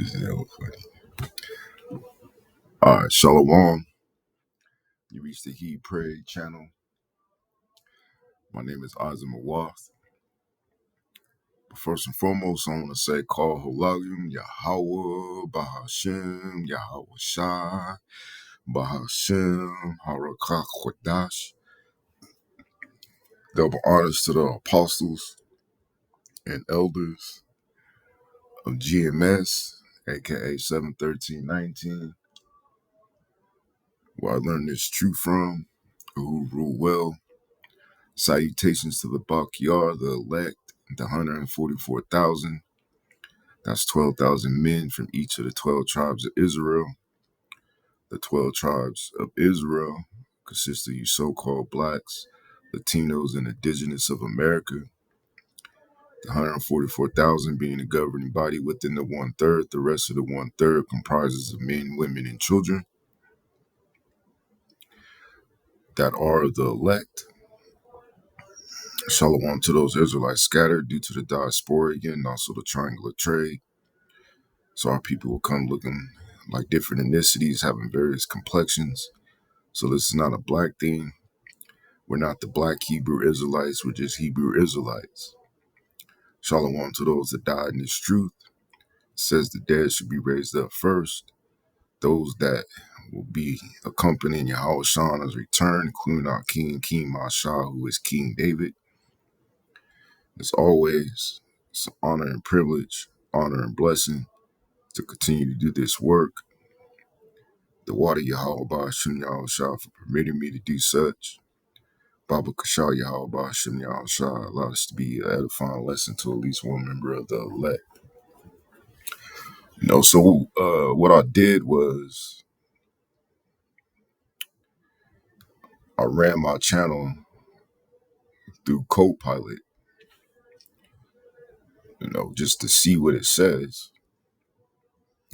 This is hella funny. All right, Shalom. You reached the He Prayed channel. My name is Azim Awath. But first and foremost, I want to say call Holalim, Yahweh, Bahashem, Yahweh Shai, Bahashem, Harakah Kwadash. Double honors to the apostles and elders of GMS, aka 71319, where I learned this truth from, who rule well. Salutations to the Bakyar, the elect, the 144,000. That's 12,000 men from each of the 12 tribes of Israel. The 12 tribes of Israel consist of you so-called blacks, Latinos, and indigenous of America. The 144,000 being the governing body within the one-third. The rest of the one-third comprises of men, women, and children that are the elect. Shalom to those Israelites scattered due to the diaspora and also the triangular trade. So our people will come looking like different ethnicities, having various complexions. So this is not a black thing. We're not the black Hebrew Israelites. We're just Hebrew Israelites. Shalom to those that died in this truth. It says the dead should be raised up first. Those that will be accompanying Yahweh Shana's return, including our King Mashah, who is King David. As always, it's an honor and privilege, honor and blessing to continue to do this work. The water Yahweh Ba'ashem Yahweh Shah for permitting me to do such. Baba Kashah Yahweh Ba'ashem Yahweh Shah allowed us to be an edifying lesson to at least one member of the elect. So what I did was I ran my channel through Copilot, just to see what it says.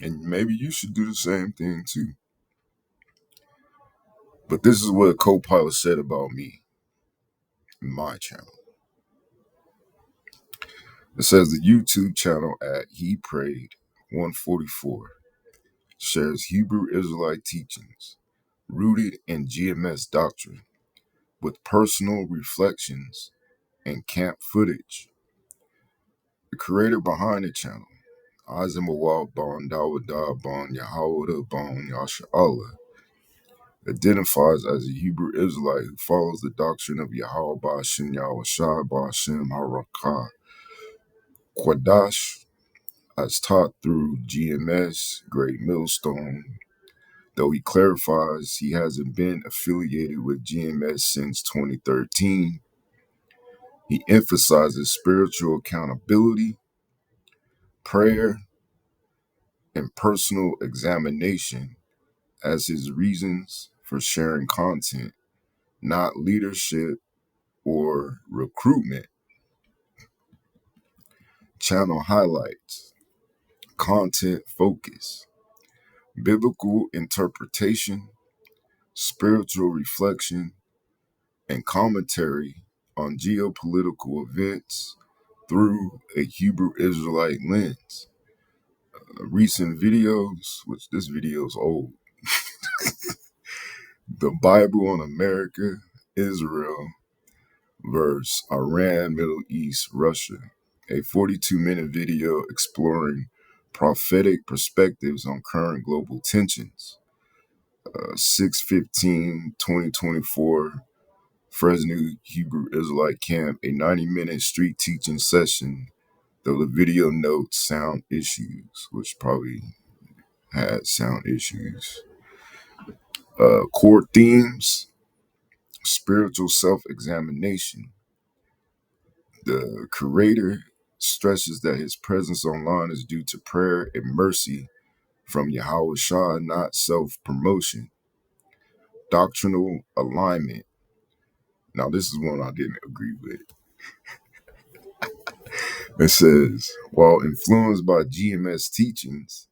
And maybe you should do the same thing too. But this is what Copilot said about me in my channel. It says the YouTube channel at He Prayed 144 shares Hebrew Israelite teachings rooted in GMS doctrine with personal reflections and camp footage. The creator behind the channel, Azimawal Bon Dawada Bon Yahawada Bon Yasha Allah, identifies as a Hebrew Israelite who follows the doctrine of Yahweh Ba'ashem Yahweh Shai Ba'ashem Harakah Kwadash as taught through GMS, Great Millstone, though he clarifies he hasn't been affiliated with GMS since 2013. He emphasizes spiritual accountability, prayer, and personal examination as his reasons for sharing content, not leadership or recruitment. Channel highlights: content focus, biblical interpretation, spiritual reflection, and commentary on geopolitical events through a Hebrew Israelite lens. Recent videos, which this video is old, the Bible on America, Israel versus Iran, Middle East, Russia, a 42-minute video exploring prophetic perspectives on current global tensions. 6/15/2024, Fresno Hebrew Israelite Camp, a 90-minute street teaching session, though the video notes sound issues, which probably had sound issues. Core themes: spiritual self-examination. The creator stresses that his presence online is due to prayer and mercy from Yahweh Shah, not self-promotion. Doctrinal alignment. Now, this is one I didn't agree with. It says, while influenced by GMS teachings,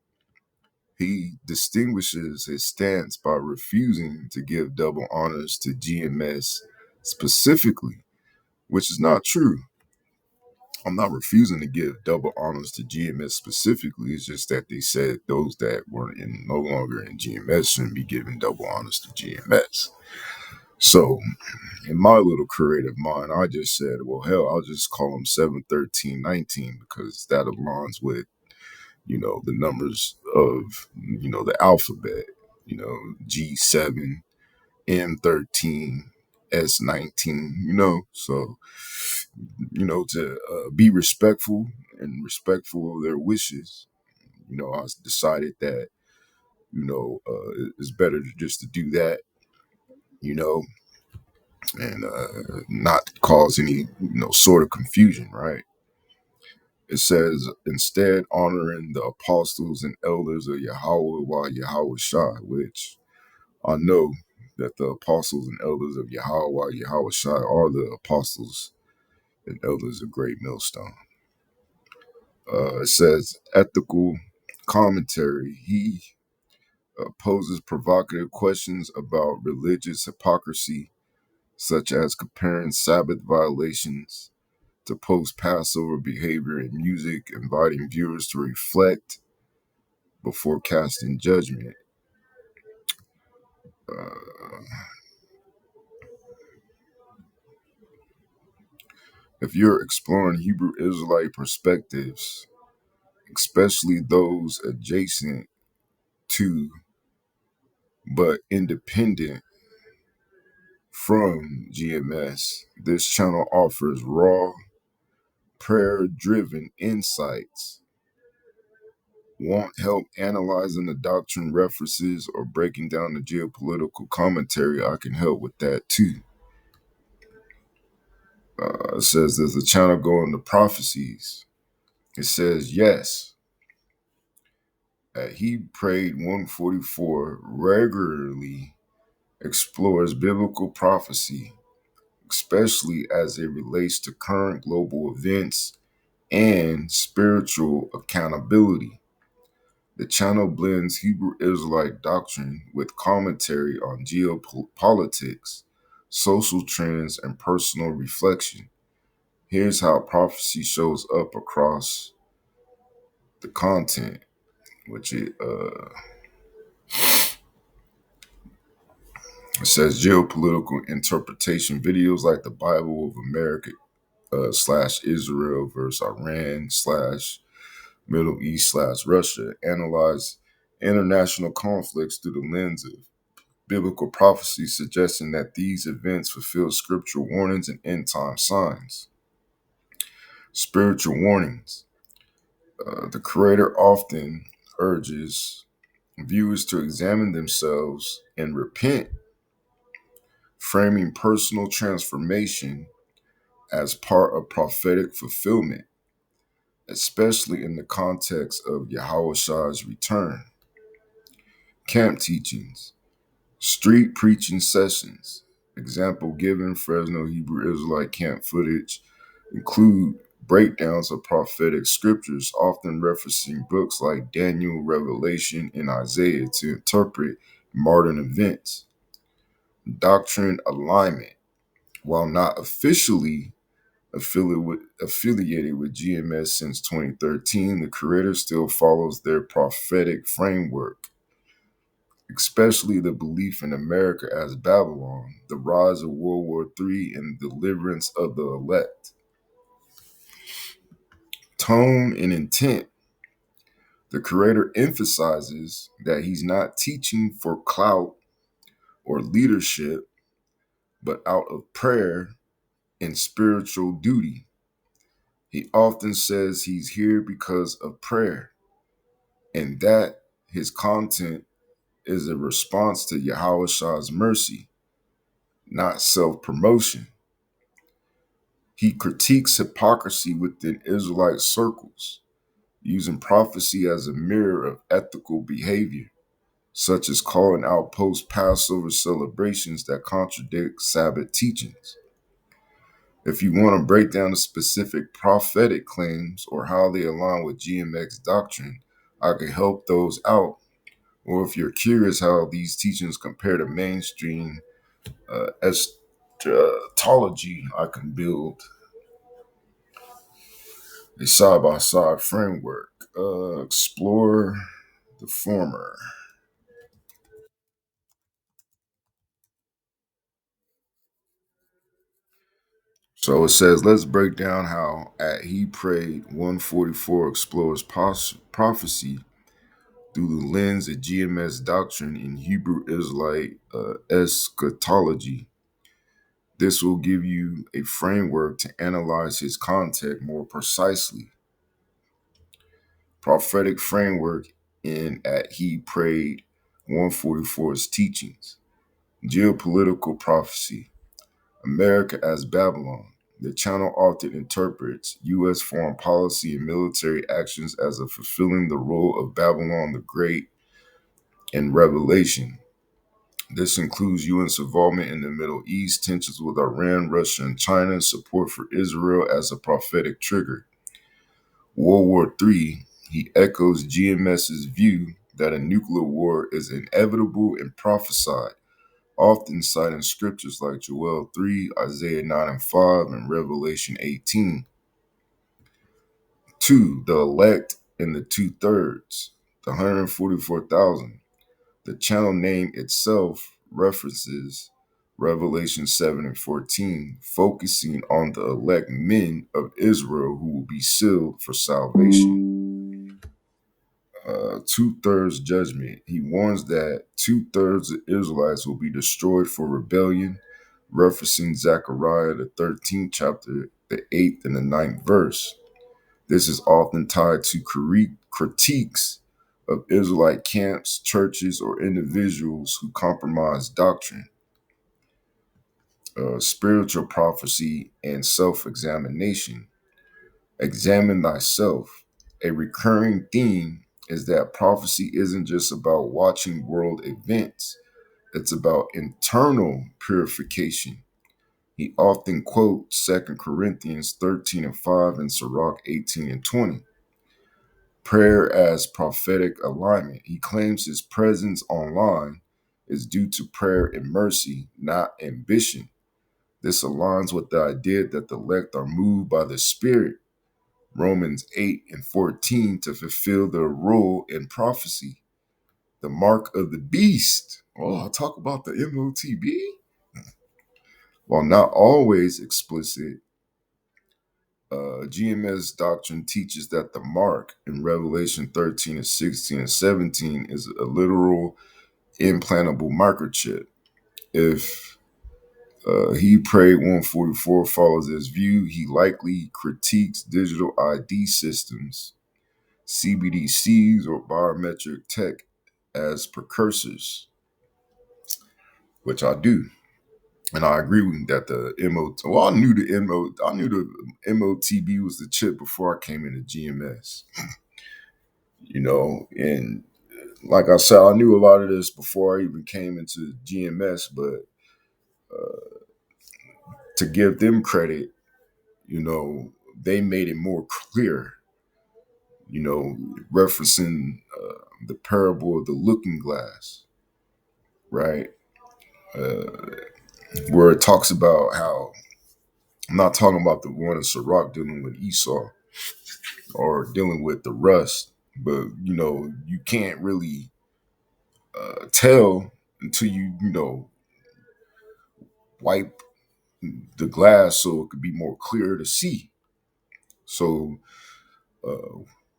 he distinguishes his stance by refusing to give double honors to GMS specifically, which is not true. I'm not refusing to give double honors to GMS specifically. It's just that they said those that weren't no longer in GMS shouldn't be giving double honors to GMS. So in my little creative mind, I just said, well, hell, I'll just call them 7, 13, 19 because that aligns with, the numbers of, the alphabet, G7, M13, S19, So, to be respectful and respectful of their wishes, I decided that, it's better just to do that, you know, and not cause any, sort of confusion, right? It says, instead honoring the apostles and elders of Yahweh while Yahweh Shai, which I know that the apostles and elders of Yahweh while Yahweh Shai are the apostles and elders of Great Millstone. It says, ethical commentary. He poses provocative questions about religious hypocrisy, such as comparing Sabbath violations to post-Passover behavior in music, inviting viewers to reflect before casting judgment. If you're exploring Hebrew Israelite perspectives, especially those adjacent to but independent from GMS, this channel offers raw, prayer-driven insights. Want help analyzing the doctrine references or breaking down the geopolitical commentary? I can help with that too. It says, there's a channel going to prophecies. It says, yes, he prayed 144 regularly explores biblical prophecy, especially as it relates to current global events and spiritual accountability. The channel blends Hebrew Israelite doctrine with commentary on geopolitics, social trends, and personal reflection. Here's how prophecy shows up across the content, which it says geopolitical interpretation videos like the Bible of America slash Israel versus Iran slash Middle East slash Russia analyze international conflicts through the lens of biblical prophecy, suggesting that these events fulfill scriptural warnings and end time signs. Spiritual warnings. The creator often urges viewers to examine themselves and repent, framing personal transformation as part of prophetic fulfillment, especially in the context of Yahweh return. Camp teachings. Street preaching sessions. Example given Fresno Hebrew Israelite camp footage include breakdowns of prophetic scriptures, often referencing books like Daniel, Revelation, and Isaiah to interpret modern events. Doctrine alignment. While not officially affiliated with GMS since 2013, the creator still follows their prophetic framework, especially the belief in America as Babylon, the rise of World War III, and the deliverance of the elect. Tone and intent. The creator emphasizes that he's not teaching for clout or leadership, but out of prayer and spiritual duty. He often says he's here because of prayer, and that his content is a response to Yahweh Shah's mercy, not self-promotion. He critiques hypocrisy within Israelite circles, using prophecy as a mirror of ethical behavior, such as calling out post-Passover celebrations that contradict Sabbath teachings. If you want to break down the specific prophetic claims or how they align with GMX doctrine, I can help those out. Or if you're curious how these teachings compare to mainstream eschatology, I can build A side-by-side framework. Explore the former. So it says, let's break down how at He Prayed 144 explores prophecy through the lens of GMS doctrine in Hebrew Israelite eschatology. This will give you a framework to analyze his content more precisely. Prophetic framework in at He Prayed 144's teachings. Geopolitical prophecy. America as Babylon. The channel often interprets U.S. foreign policy and military actions as a fulfilling the role of Babylon the Great in Revelation. This includes U.S. involvement in the Middle East, tensions with Iran, Russia, and China, support for Israel as a prophetic trigger. World War III, he echoes GMS's view that a nuclear war is inevitable and prophesied, often citing scriptures like Joel 3, Isaiah 9 and 5, and Revelation 18. 2. The elect and the two-thirds, the 144,000. The channel name itself references Revelation 7 and 14, focusing on the elect men of Israel who will be sealed for salvation. Two-thirds judgment. He warns that two-thirds of Israelites will be destroyed for rebellion, referencing Zechariah, the 13th chapter, the 8th and the 9th verse. This is often tied to critiques of Israelite camps, churches, or individuals who compromise doctrine. Spiritual prophecy and self-examination. Examine thyself. A recurring theme is that prophecy isn't just about watching world events, it's about internal purification. He often quotes 2 Corinthians 13 and 5 and Sirach 18 and 20. Prayer as prophetic alignment. He claims his presence online is due to prayer and mercy, not ambition. This aligns with the idea that the elect are moved by the Spirit, Romans 8 and 14, to fulfill their role in prophecy. The mark of the beast. Oh, I'll talk about the MOTB. While not always explicit, GMS doctrine teaches that the mark in Revelation 13 and 16 and 17 is a literal implantable microchip. If He Prayed 144 follows this view, he likely critiques digital ID systems, CBDCs, or biometric tech as precursors, which I do. And I agree with that the I knew the MOTB was the chip before I came into GMS, and like I said, I knew a lot of this before I even came into GMS, but to give them credit, they made it more clear, referencing the parable of the looking glass, right? Uh, where it talks about how, I'm not talking about the one in Sirach dealing with Esau or dealing with the rust, but, you can't really tell until wipe the glass so it could be more clear to see. So,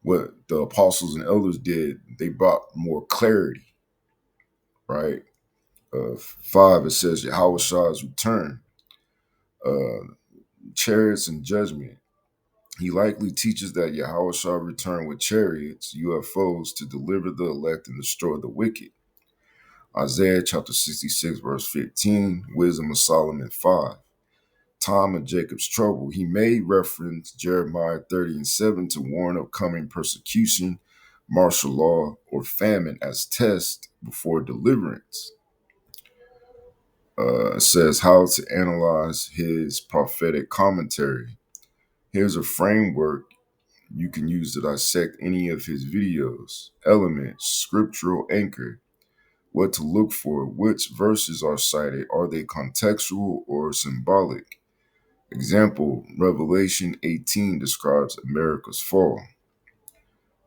what the apostles and elders did, they brought more clarity, right? 5, it says Yahweh Shah's return, uh, chariots and judgment. He likely teaches that Yahweh Shah returned with chariots, UFOs, to deliver the elect and destroy the wicked. Isaiah chapter 66, verse 15, Wisdom of Solomon 5. Time of Jacob's trouble. He may reference Jeremiah 30 and 7 to warn of coming persecution, martial law, or famine as test before deliverance. Says how to analyze his prophetic commentary. Here's a framework you can use to dissect any of his videos. Elements, scriptural anchor, what to look for, which verses are cited, are they contextual or symbolic? Example, Revelation 18 describes America's fall.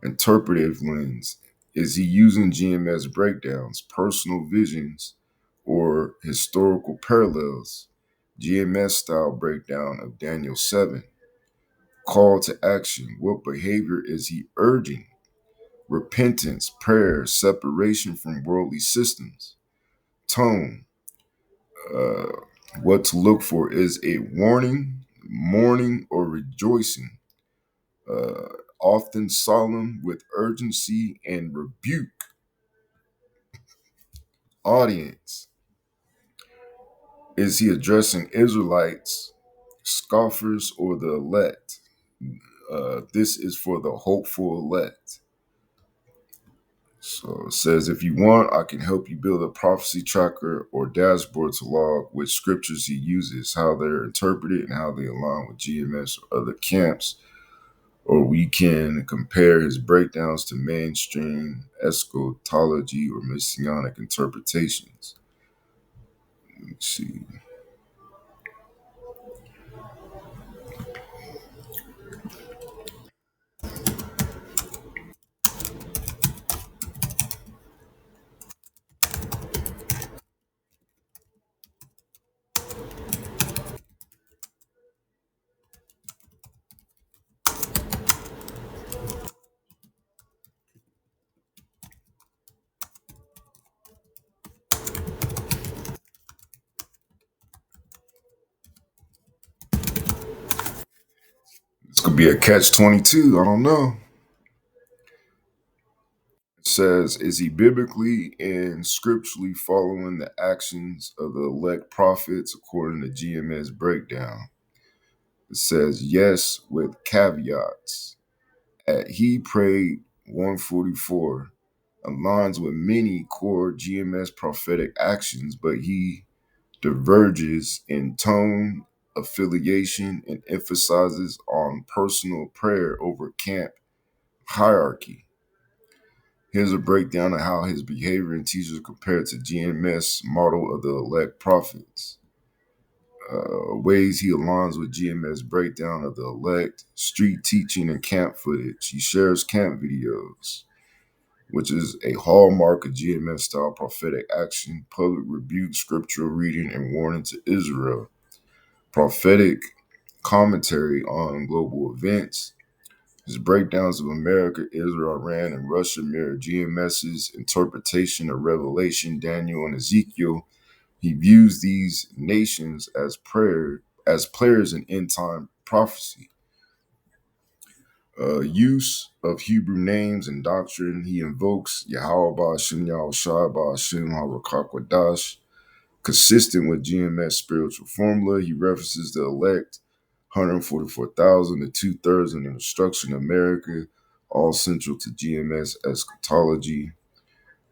Interpretive lens. Is he using GMS breakdowns, personal visions, or historical parallels? GMS style breakdown of Daniel 7. Call to action. What behavior is he urging? Repentance, prayer, separation from worldly systems. Tone. Uh, what to look for is a warning, mourning, or rejoicing. Often solemn with urgency and rebuke. Audience. Is he addressing Israelites, scoffers, or the elect? This is for the hopeful elect. So it says, if you want, I can help you build a prophecy tracker or dashboard to log which scriptures he uses, how they're interpreted, and how they align with GMS or other camps. Or we can compare his breakdowns to mainstream eschatology or messianic interpretations. Let's see. This could be a catch 22. I don't know. It says, is he biblically and scripturally following the actions of the elect prophets according to GMS breakdown? It says, yes, with caveats. At He Prayed 144 aligns with many core GMS prophetic actions, but he diverges in tone, affiliation, and emphasizes on personal prayer over camp hierarchy. Here's a breakdown of how his behavior and teachers compare to GMS model of the elect prophets. Ways he aligns with GMS breakdown of the elect, street teaching and camp footage. He shares camp videos, which is a hallmark of GMS style prophetic action, public rebuke, scriptural reading, and warning to Israel. Prophetic commentary on global events. His breakdowns of America, Israel, Iran, and Russia mirror GMS's interpretation of Revelation, Daniel, and Ezekiel. He views these nations as players in end time prophecy. Use of Hebrew names and doctrine. He invokes Yahweh Ba'Shem Yahushua Ba'Shem HaRakakwadash. Consistent with GMS spiritual formula, he references the elect, 144,000 to two-thirds in the destruction of America, all central to GMS eschatology.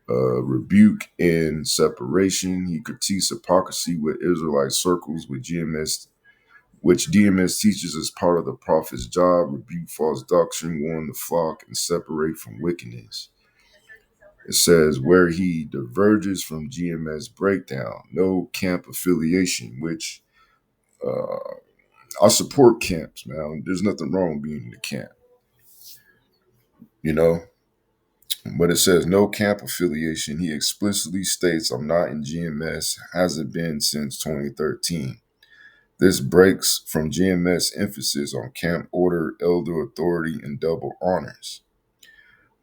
Rebuke and separation. He critiques hypocrisy with Israelite circles with GMS, which DMS teaches as part of the prophet's job, rebuke false doctrine, warn the flock, and separate from wickedness. It says where he diverges from GMS breakdown, no camp affiliation, which I support camps, man. There's nothing wrong with being in the camp, you know? But it says no camp affiliation. He explicitly states, I'm not in GMS, hasn't been since 2013. This breaks from GMS emphasis on camp order, elder authority, and double honors.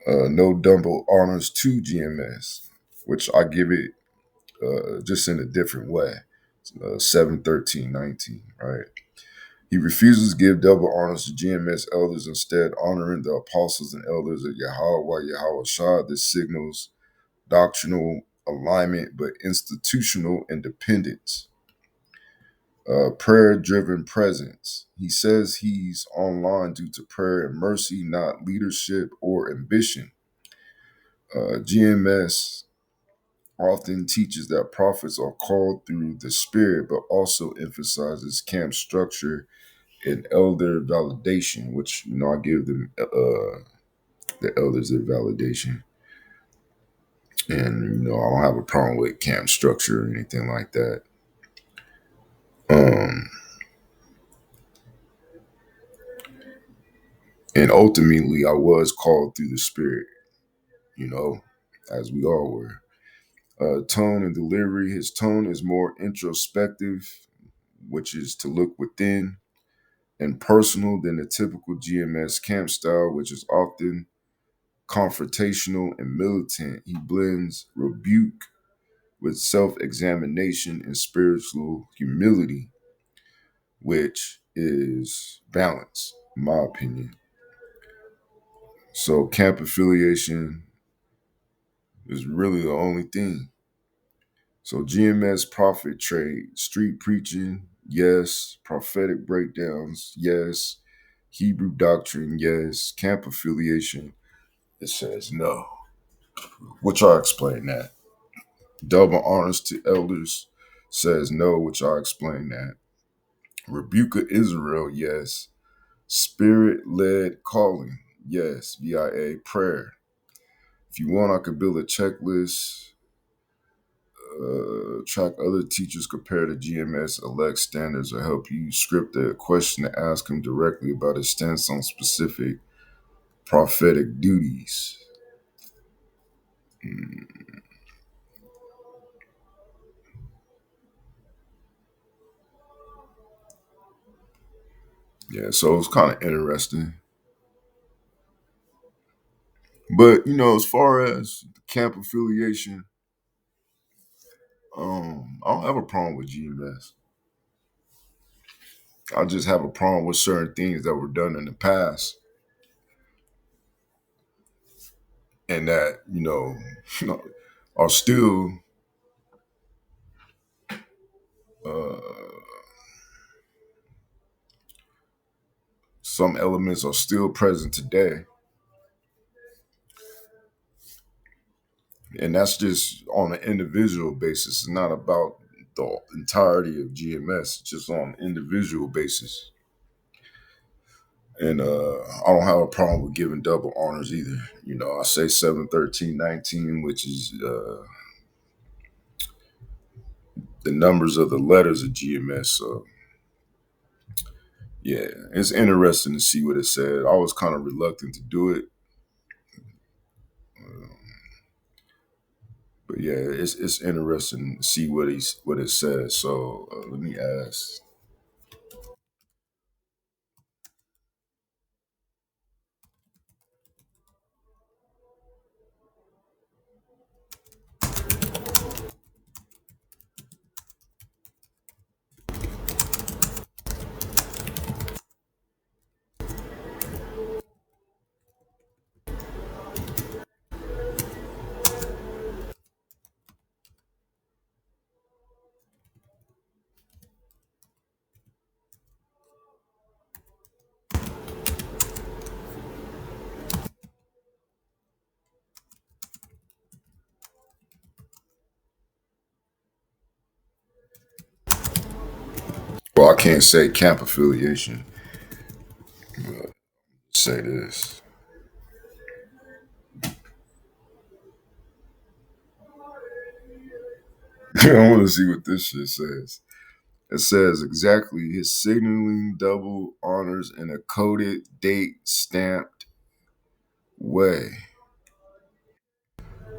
No double honors to GMS, which I give it just in a different way. 7:13:19, right? He refuses to give double honors to GMS elders, instead honoring the apostles and elders of Yahweh Shah. This signals doctrinal alignment but institutional independence. Prayer-driven presence. He says he's online due to prayer and mercy, not leadership or ambition. GMS often teaches that prophets are called through the Spirit, but also emphasizes camp structure and elder validation, which I give them the elders their validation, and I don't have a problem with camp structure or anything like that. Um, And ultimately, I was called through the Spirit, you know, as we all were. Tone and delivery. His tone is more introspective, which is to look within, and personal than the typical GMS camp style, which is often confrontational and militant. He blends rebuke with self examination and spiritual humility, which is balance, in my opinion. So, camp affiliation is really the only thing. So, GMS prophet trade, street preaching, yes. Prophetic breakdowns, yes. Hebrew doctrine, yes. Camp affiliation, it says no. Which I explain that. Double honors to elders says no, which I explain that. Rebuke of Israel, yes. Spirit led calling, yes. VIA prayer. If you want, I could build a checklist, track other teachers, compare to GMS, elect standards, or help you script a question to ask him directly about his stance on specific prophetic duties. Yeah, so it's kind of interesting. But as far as the camp affiliation, I don't have a problem with GMS. I just have a problem with certain things that were done in the past, and that are still uh, some elements are still present today, and that's just on an individual basis. It's not about the entirety of GMS. It's just on an individual basis. And I don't have a problem with giving double honors either. I say 7, 13, 19, which is the numbers of the letters of GMS. So yeah, it's interesting to see what it said. I was kind of reluctant to do it, but yeah, it's interesting to see what it says. So let me ask. Well, I can't say camp affiliation. Say this. I want to see what this shit says. It says exactly his signaling double honors in a coded date stamped way.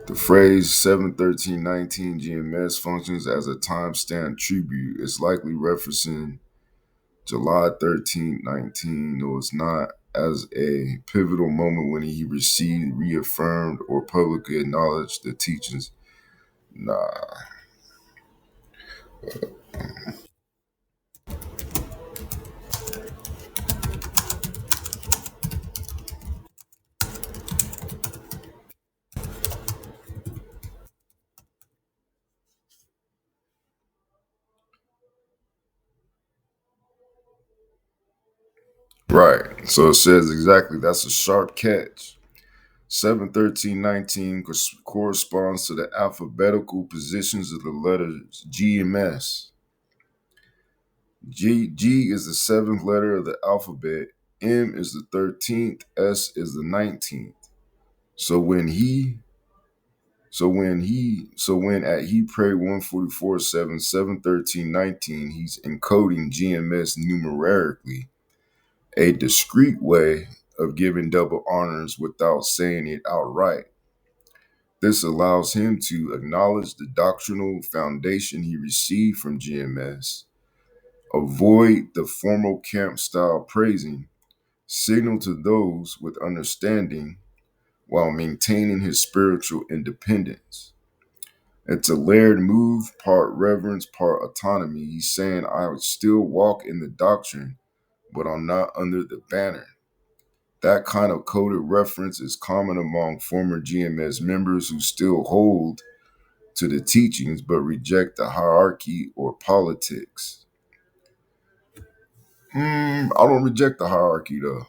The phrase 71319 GMS functions as a timestamp tribute. It's likely referencing July 13th, 19, though it's not as a pivotal moment when he received, reaffirmed, or publicly acknowledged the teachings. Nah. Right. So it says exactly that's a sharp catch. 71319 corresponds to the alphabetical positions of the letters G and S. G is the seventh letter of the alphabet. M is the 13th. S is the 19th. So when at he pray 144 7 he's encoding GMS numerically, a discrete way of giving double honors without saying it outright. This allows him to acknowledge the doctrinal foundation he received from GMS, avoid the formal camp style praising, signal to those with understanding while maintaining his spiritual independence. It's a layered move, part reverence, part autonomy. He's saying, I would still walk in the doctrine, but I'm not under the banner. That kind of coded reference is common among former GMS members who still hold to the teachings but reject the hierarchy or politics. I don't reject the hierarchy though.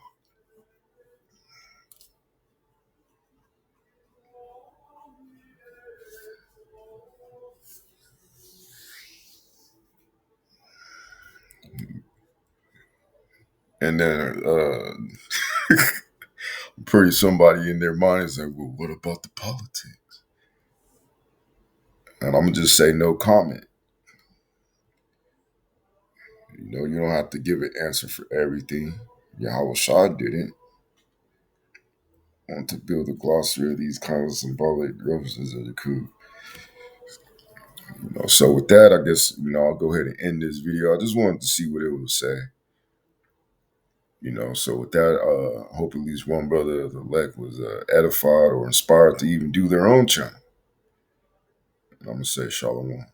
And then pretty somebody in their mind is like, well, what about the politics? And I'm gonna just say no comment. You don't have to give an answer for everything. Yahweh Shah didn't want to build a glossary of these kinds of symbolic references of the coup. So with that, I guess I'll go ahead and end this video. I just wanted to see what it would say. So with that, I hope at least one brother of the elect was edified or inspired to even do their own channel. And I'm gonna say shalom.